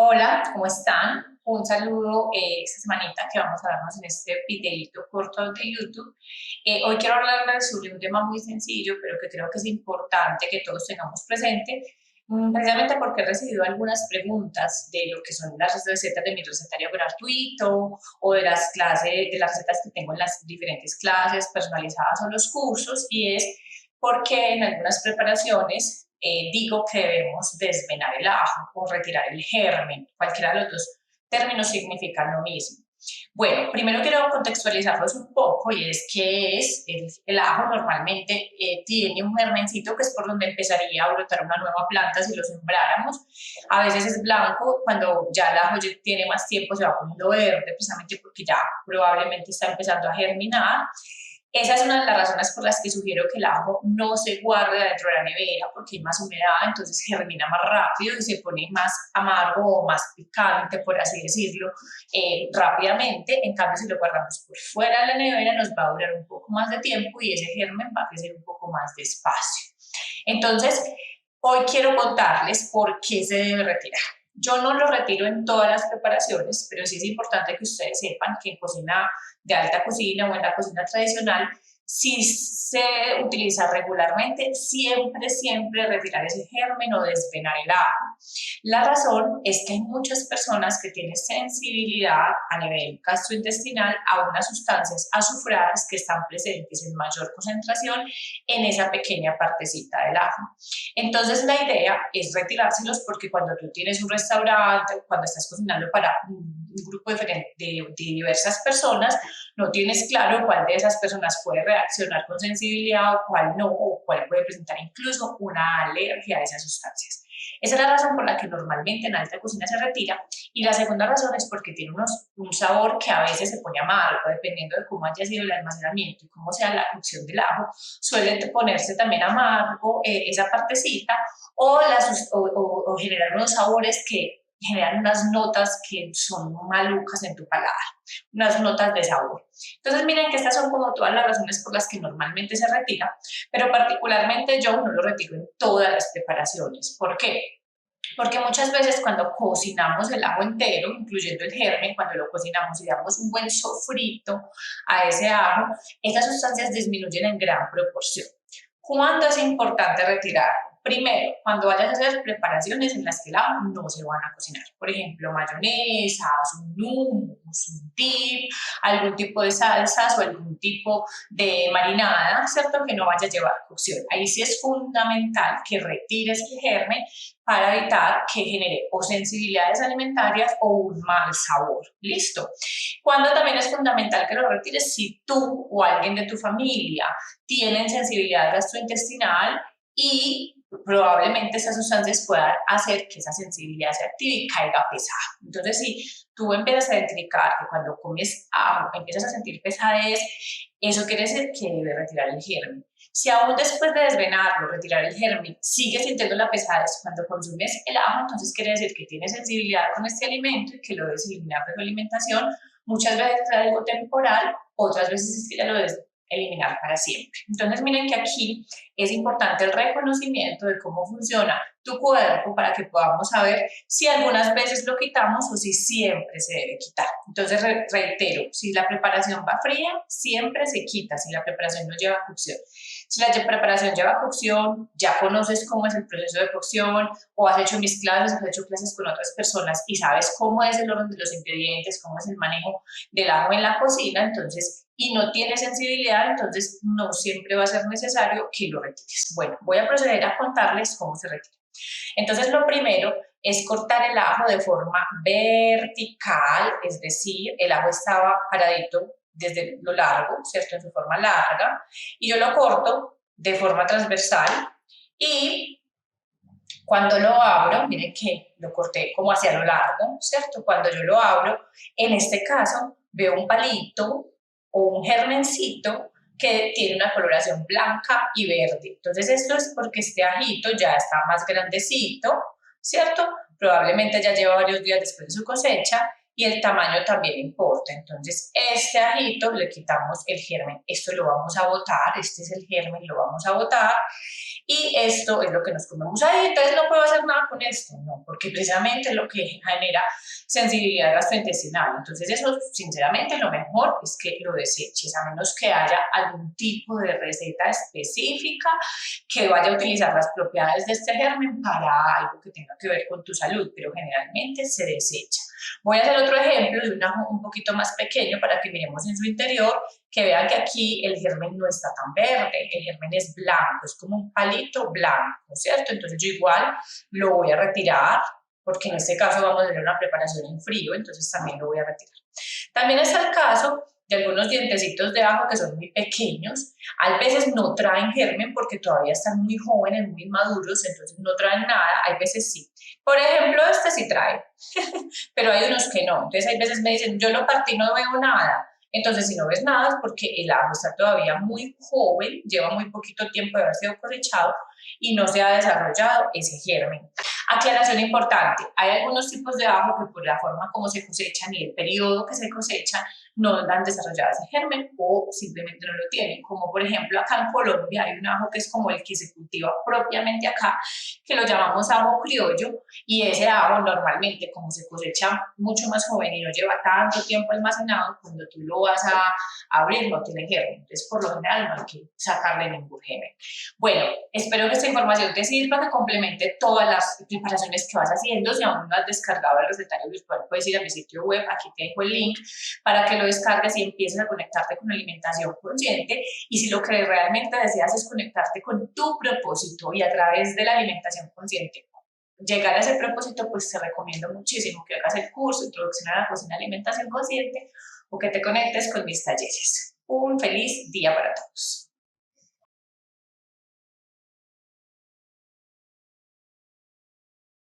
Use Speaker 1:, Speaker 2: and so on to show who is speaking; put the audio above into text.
Speaker 1: Hola, ¿cómo están? Un saludo esta semanita que vamos a darnos en este videito corto de YouTube. Hoy quiero hablarles sobre un tema muy sencillo, pero que creo que es importante que todos tengamos presente, precisamente porque he recibido algunas preguntas de lo que son las recetas de mi recetario gratuito o de las clases, de las recetas que tengo en las diferentes clases personalizadas o los cursos, y es porque en algunas preparaciones digo que debemos desvenar el ajo o retirar el germen. Cualquiera de los dos términos significan lo mismo. Bueno, primero quiero contextualizarlos un poco, y es que el ajo normalmente tiene un germencito que es por donde empezaría a brotar una nueva planta si lo sembráramos. A veces es blanco, cuando ya el ajo ya tiene más tiempo se va poniendo verde, precisamente porque ya probablemente está empezando a germinar. Esa es una de las razones por las que sugiero que el ajo no se guarde dentro de la nevera, porque hay más humedad, entonces germina más rápido y se pone más amargo o más picante, por así decirlo, rápidamente. En cambio, si lo guardamos por fuera de la nevera, nos va a durar un poco más de tiempo y ese germen va a crecer un poco más despacio. Entonces, hoy quiero contarles por qué se debe retirar. Yo no lo retiro en todas las preparaciones, pero sí es importante que ustedes sepan que en cocina de alta cocina o en la cocina tradicional, si se utiliza regularmente, siempre retirar ese germen o desvenar el ajo. La razón es que hay muchas personas que tienen sensibilidad a nivel gastrointestinal a unas sustancias azufradas que están presentes en mayor concentración en esa pequeña partecita del ajo. Entonces la idea es retirárselos, porque cuando tú tienes un restaurante, cuando estás cocinando para un grupo de diversas personas, no tienes claro cuál de esas personas puede reaccionar con sensibilidad o cuál no, o cuál puede presentar incluso una alergia a esas sustancias. Esa es la razón por la que normalmente en alta cocina se retira. Y la segunda razón es porque tiene un sabor que a veces se pone amargo, dependiendo de cómo haya sido el almacenamiento y cómo sea la cocción del ajo. Suele ponerse también amargo esa partecita, o generar unos sabores que generan unas notas que son malucas en tu paladar, unas notas de sabor. Entonces miren que estas son como todas las razones por las que normalmente se retira, pero particularmente yo no lo retiro en todas las preparaciones. ¿Por qué? Porque muchas veces cuando cocinamos el ajo entero, incluyendo el germen, cuando lo cocinamos y damos un buen sofrito a ese ajo, esas sustancias disminuyen en gran proporción. ¿Cuándo es importante retirar? Primero, cuando vayas a hacer preparaciones en las que el ajo no se van a cocinar. Por ejemplo, mayonesas, un hummus, un dip, algún tipo de salsas o algún tipo de marinada, ¿cierto? Que no vaya a llevar cocción. Ahí sí es fundamental que retires el germen para evitar que genere o sensibilidades alimentarias o un mal sabor. ¿Listo? Cuando también es fundamental que lo retires si tú o alguien de tu familia tienen sensibilidad gastrointestinal, y probablemente esas sustancias puedan hacer que esa sensibilidad se active y caiga pesada. Entonces, si tú empiezas a identificar que cuando comes ajo empiezas a sentir pesadez, eso quiere decir que debe retirar el germen. Si aún después de desvenarlo, retirar el germen, sigues sintiendo la pesadez cuando consumes el ajo, entonces quiere decir que tienes sensibilidad con este alimento y que lo debes eliminar de tu alimentación. Muchas veces es algo temporal, otras veces es que ya lo debes eliminar para siempre. Entonces miren que aquí es importante el reconocimiento de cómo funciona tu cuerpo para que podamos saber si algunas veces lo quitamos o si siempre se debe quitar. Entonces reitero, si la preparación va fría, siempre se quita, si la preparación no lleva cocción. Si la preparación lleva cocción, ya conoces cómo es el proceso de cocción, o has hecho mis clases, has hecho clases con otras personas y sabes cómo es el orden de los ingredientes, cómo es el manejo del ajo en la cocina, entonces, y no tiene sensibilidad, entonces no siempre va a ser necesario que lo retires. Bueno, voy a proceder a contarles cómo se retira. Entonces, lo primero es cortar el ajo de forma vertical, es decir, el ajo estaba paradito desde lo largo, ¿cierto? En su forma larga, y yo lo corto de forma transversal, y cuando lo abro, miren que lo corté como hacia lo largo, ¿cierto? Cuando yo lo abro, en este caso, veo un palito o un germencito que tiene una coloración blanca y verde. Entonces esto es porque este ajito ya está más grandecito, ¿cierto? Probablemente ya lleva varios días después de su cosecha, y el tamaño también importa. Entonces, este ajito le quitamos el germen, esto lo vamos a botar, este es el germen, lo vamos a botar, y esto es lo que nos comemos ahí. Entonces no puedo hacer nada con esto, no, porque precisamente es lo que genera sensibilidad gastrointestinal. Entonces eso, sinceramente, lo mejor es que lo deseches, a menos que haya algún tipo de receta específica que vaya a utilizar las propiedades de este germen para algo que tenga que ver con tu salud, pero generalmente se desecha. Voy a hacer otro ejemplo de un ajo un poquito más pequeño para que miremos en su interior, que vean que aquí el germen no está tan verde, el germen es blanco, es como un palito blanco, ¿cierto? Entonces yo igual lo voy a retirar, porque en este caso vamos a hacer una preparación en frío, entonces también lo voy a retirar. También está el caso de algunos dientecitos de ajo que son muy pequeños, a veces no traen germen porque todavía están muy jóvenes, muy maduros, entonces no traen nada, hay veces sí. Por ejemplo, este sí trae, pero hay unos que no, entonces hay veces me dicen, yo lo partí, no veo nada. Entonces, si no ves nada es porque el ajo está todavía muy joven, lleva muy poquito tiempo de haber sido cosechado y no se ha desarrollado ese germen. Aclaración importante, hay algunos tipos de ajo que por la forma como se cosechan y el periodo que se cosecha no han desarrollado ese germen o simplemente no lo tienen, como por ejemplo acá en Colombia hay un ajo que es como el que se cultiva propiamente acá, que lo llamamos ajo criollo, y ese ajo normalmente como se cosecha mucho más joven y no lleva tanto tiempo almacenado, cuando tú lo vas a abrir no tiene germen, entonces por lo general no hay que sacarle ningún germen. Bueno, espero que esta información te sirva, que complemente todas las preparaciones que vas haciendo. Si aún no has descargado el recetario virtual, puedes ir a mi sitio web, aquí te dejo el link para que lo descargues y empieces a conectarte con la alimentación consciente. Y si lo que realmente deseas es conectarte con tu propósito y a través de la alimentación consciente llegar a ese propósito, pues te recomiendo muchísimo que hagas el curso Introducción a la Cocina y Alimentación Consciente o que te conectes con mis talleres. Un feliz día para todos.